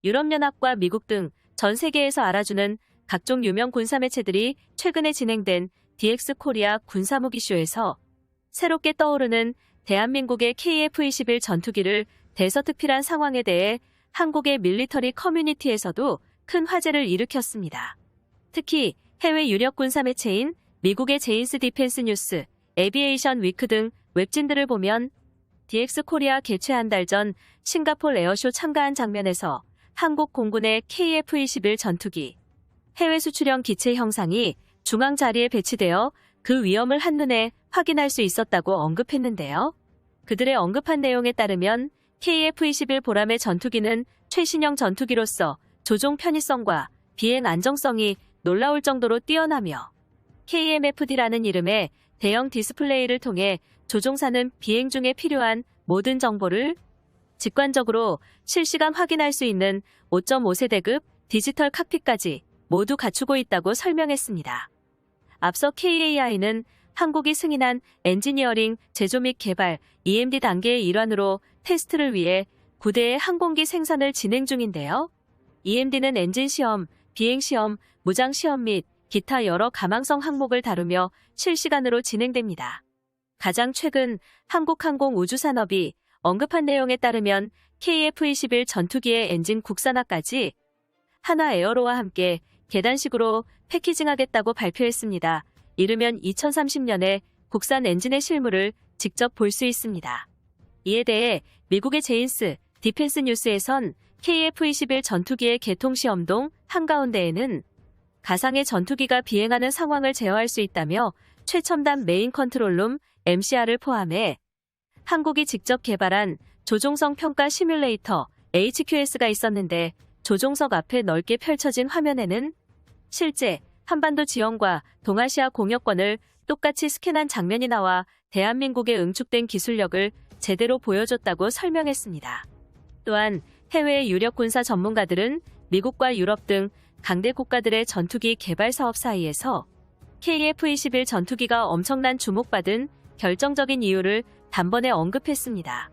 유럽연합과 미국 등 전 세계에서 알아주는 각종 유명 군사 매체들이 최근에 진행된 DX 코리아 군사무기쇼에서 새롭게 떠오르는 대한민국의 KF-21 전투기를 대서특필한 상황에 대해 한국의 밀리터리 커뮤니티에서도 큰 화제를 일으켰습니다. 특히 해외 유력 군사 매체인 미국의 제인스 디펜스 뉴스, 에비에이션 위크 등 웹진들을 보면 DX 코리아 개최 한 달 전 싱가포르 에어쇼 참가한 장면에서 한국 공군의 KF-21 전투기, 해외 수출형 기체 형상이 중앙 자리에 배치되어 그 위험을 한눈에 확인할 수 있었다고 언급했는데요. 그들의 언급한 내용에 따르면 KF-21 보람의 전투기는 최신형 전투기로서 조종 편의성과 비행 안정성이 놀라울 정도로 뛰어나며 KMFD라는 이름의 대형 디스플레이를 통해 조종사는 비행 중에 필요한 모든 정보를 직관적으로 실시간 확인할 수 있는 5.5세대급 디지털 칵핏까지 모두 갖추고 있다고 설명했습니다. 앞서 KAI는 한국이 승인한 엔지니어링, 제조 및 개발, EMD 단계의 일환으로 테스트를 위해 9대의 항공기 생산을 진행 중인데요. EMD는 엔진 시험, 비행 시험, 무장 시험 및 기타 여러 가망성 항목을 다루며 실시간으로 진행됩니다. 가장 최근 한국항공우주산업이 언급한 내용에 따르면 KF-21 전투기의 엔진 국산화까지 한화에어로와 함께 계단식으로 패키징하겠다고 발표했습니다. 이르면 2030년에 국산 엔진의 실물을 직접 볼 수 있습니다. 이에 대해 미국의 제인스 디펜스 뉴스에선 KF-21 전투기의 개통 시험동 한가운데에는 가상의 전투기가 비행하는 상황을 제어할 수 있다며 최첨단 메인 컨트롤룸 MCR을 포함해 한국이 직접 개발한 조종성 평가 시뮬레이터 HQS가 있었는데 조종석 앞에 넓게 펼쳐진 화면에는 실제 한반도 지형과 동아시아 공여권을 똑같이 스캔한 장면이 나와 대한민국의 응축된 기술력을 제대로 보여줬다고 설명했습니다. 또한 해외 유력 군사 전문가들은 미국과 유럽 등 강대 국가들의 전투기 개발 사업 사이에서 KF-21 전투기가 엄청난 주목받은 결정적인 이유를 단번에 언급했습니다.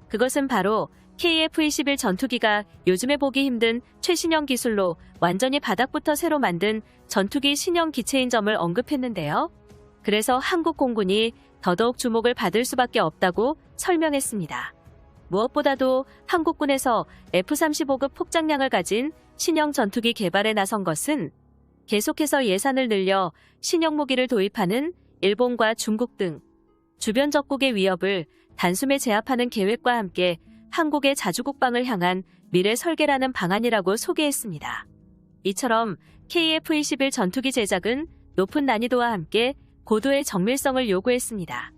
그것은 바로 KF-21 전투기가 요즘에 보기 힘든 최신형 기술로 완전히 바닥부터 새로 만든 전투기 신형 기체인 점을 언급했는데요. 그래서 한국 공군이 더더욱 주목을 받을 수밖에 없다고 설명했습니다. 무엇보다도 한국군에서 F-35급 폭장량을 가진 신형 전투기 개발에 나선 것은 계속해서 예산을 늘려 신형 무기를 도입하는 일본과 중국 등 주변 적국의 위협을 단숨에 제압하는 계획과 함께 한국의 자주국방을 향한 미래 설계라는 방안이라고 소개했습니다. 이처럼 KF-21 전투기 제작은 높은 난이도와 함께 고도의 정밀성을 요구했습니다.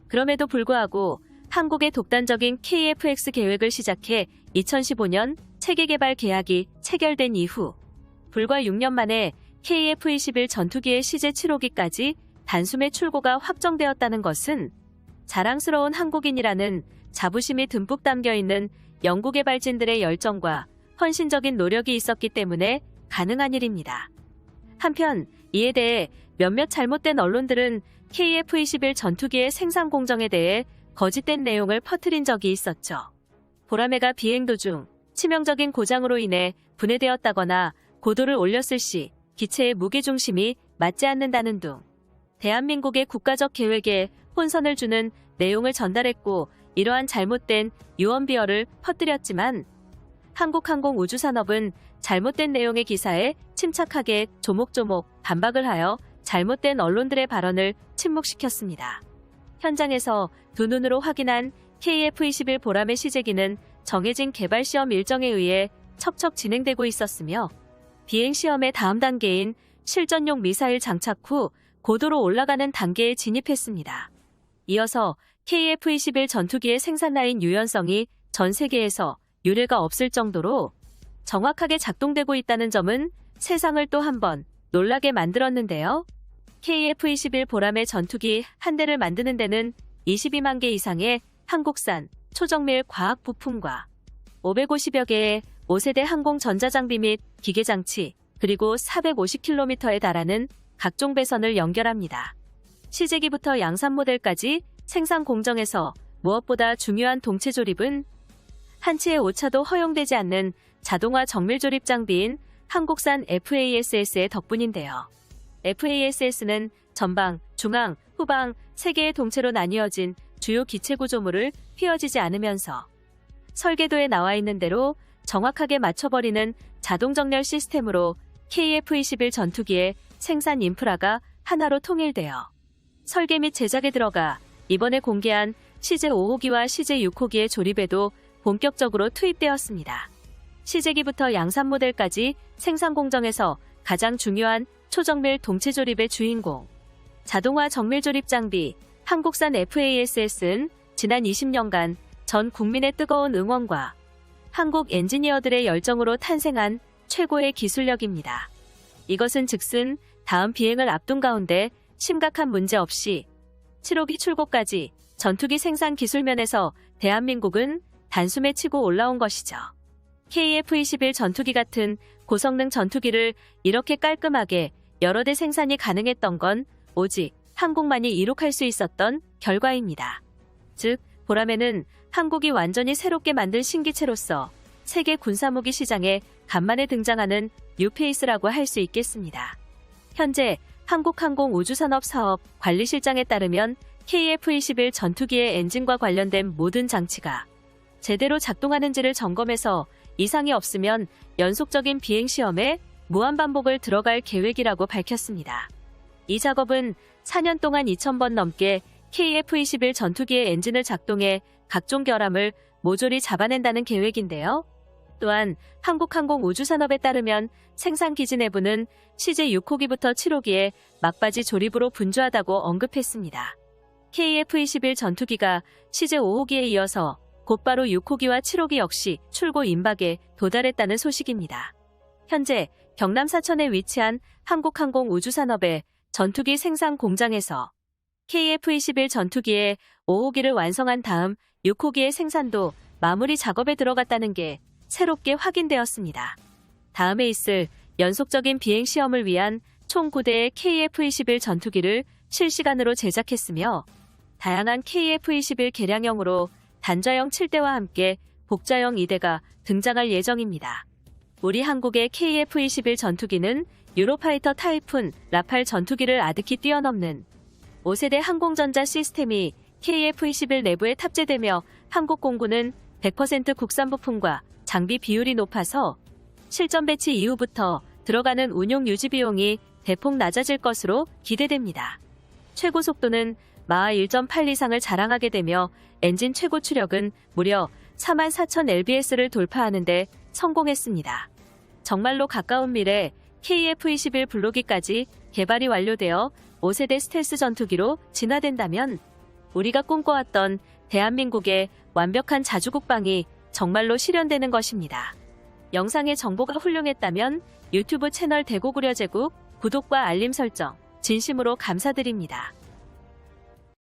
그럼에도 불구하고 한국의 독단적인 KF-X 계획을 시작해 2015년 체계개발 계약이 체결된 이후 불과 6년 만에 KF-21 전투기의 시제 7호기까지 단숨에 출고가 확정되었다는 것은 자랑스러운 한국인이라는 자부심이 듬뿍 담겨있는 연구개발진들의 열정과 헌신적인 노력이 있었기 때문에 가능한 일입니다. 한편 이에 대해 몇몇 잘못된 언론들은 KF-21 전투기의 생산 공정에 대해 거짓된 내용을 퍼뜨린 적이 있었죠. 보라매가 비행 도중 치명적인 고장으로 인해 분해되었다거나 고도를 올렸을 시 기체의 무게중심이 맞지 않는다는 등 대한민국의 국가적 계획에 혼선을 주는 내용을 전달했고 이러한 잘못된 유언비어를 퍼뜨렸지만 한국항공우주산업은 잘못된 내용의 기사에 침착하게 조목조목 반박을 하여 잘못된 언론들의 발언을 침묵시켰습니다. 현장에서 두 눈으로 확인한 KF-21 보람의 시제기는 정해진 개발 시험 일정에 의해 척척 진행되고 있었으며 비행시험의 다음 단계인 실전용 미사일 장착 후 고도로 올라가는 단계에 진입했습니다. 이어서 KF-21 전투기의 생산 라인 유연성이 전 세계에서 유례가 없을 정도로 정확하게 작동되고 있다는 점은 세상을 또 한 번 놀라게 만들었는데요. KF-21 보람의 전투기 한 대를 만드는 데는 22만 개 이상의 한국산 초정밀 과학 부품과 550여 개의 5세대 항공 전자장비 및 기계장치, 그리고 450km에 달하는 각종 배선을 연결합니다. 시제기부터 양산 모델까지 생산 공정에서 무엇보다 중요한 동체 조립은 한치의 오차도 허용되지 않는 자동화 정밀 조립 장비인 한국산 FASS의 덕분인데요. FASS는 전방, 중앙, 후방 3개의 동체로 나뉘어진 주요 기체 구조물을 휘어지지 않으면서 설계도에 나와 있는 대로 정확하게 맞춰버리는 자동 정렬 시스템으로 KF-21 전투기의 생산 인프라가 하나로 통일되어 설계 및 제작에 들어가 이번에 공개한 CJ5호기와 CJ6호기의 조립에도 본격적으로 투입되었습니다. 시제기부터 양산 모델까지 생산 공정에서 가장 중요한 초정밀 동체 조립의 주인공. 자동화 정밀 조립 장비 한국산 FASS는 지난 20년간 전 국민의 뜨거운 응원과 한국 엔지니어들의 열정으로 탄생한 최고의 기술력입니다. 이것은 즉슨 다음 비행을 앞둔 가운데 심각한 문제 없이 7호기 출고까지 전투기 생산 기술면에서 대한민국은 단숨에 치고 올라온 것이죠. KF-21 전투기 같은 고성능 전투기를 이렇게 깔끔하게 여러 대 생산이 가능했던 건 오직 한국만이 이룩할 수 있었던 결과입니다. 즉, 보라매는 한국이 완전히 새롭게 만든 신기체로서 세계 군사무기 시장에 간만에 등장하는 뉴페이스라고 할 수 있겠습니다. 현재 한국항공우주산업사업관리실장에 따르면 KF-21 전투기의 엔진과 관련된 모든 장치가 제대로 작동하는지를 점검해서 이상이 없으면 연속적인 비행시험에 무한반복을 들어갈 계획이라고 밝혔습니다. 이 작업은 4년 동안 2,000번 넘게 KF-21 전투기의 엔진을 작동해 각종 결함을 모조리 잡아낸다는 계획인데요. 또한 한국항공우주산업에 따르면 생산기지 내부는 CJ6호기부터 7호기에 막바지 조립으로 분주하다고 언급했습니다. KF-21 전투기가 CJ5호기에 이어서 곧바로 6호기와 7호기 역시 출고 임박에 도달했다는 소식입니다. 현재 경남 사천에 위치한 한국항공우주산업의 전투기 생산 공장에서 KF-21 전투기의 5호기를 완성한 다음 6호기의 생산도 마무리 작업에 들어갔다는 게 새롭게 확인되었습니다. 다음에 있을 연속적인 비행 시험을 위한 총 9대의 KF-21 전투기를 실시간으로 제작했으며 다양한 KF-21 개량형으로 단좌형 7대와 함께 복좌형 2대가 등장할 예정입니다. 우리 한국의 KF-21 전투기는 유로파이터 타이푼, 라팔 전투기를 아득히 뛰어넘는 5세대 항공전자 시스템이 KF-21 내부에 탑재되며 한국 공군은 100% 국산 부품과 장비 비율이 높아서 실전 배치 이후부터 들어가는 운용 유지 비용이 대폭 낮아질 것으로 기대됩니다. 최고 속도는 마하 1.8 이상을 자랑하게 되며 엔진 최고 추력은 무려 44,000lbs를 돌파하는 데 성공했습니다. 정말로 가까운 미래 KF-21 블로기까지 개발이 완료되어 5세대 스텔스 전투기로 진화된다면 우리가 꿈꿔왔던 대한민국의 완벽한 자주국방이 정말로 실현되는 것입니다. 영상의 정보가 훌륭했다면 유튜브 채널 대고구려 제국 구독과 알림 설정 진심으로 감사드립니다.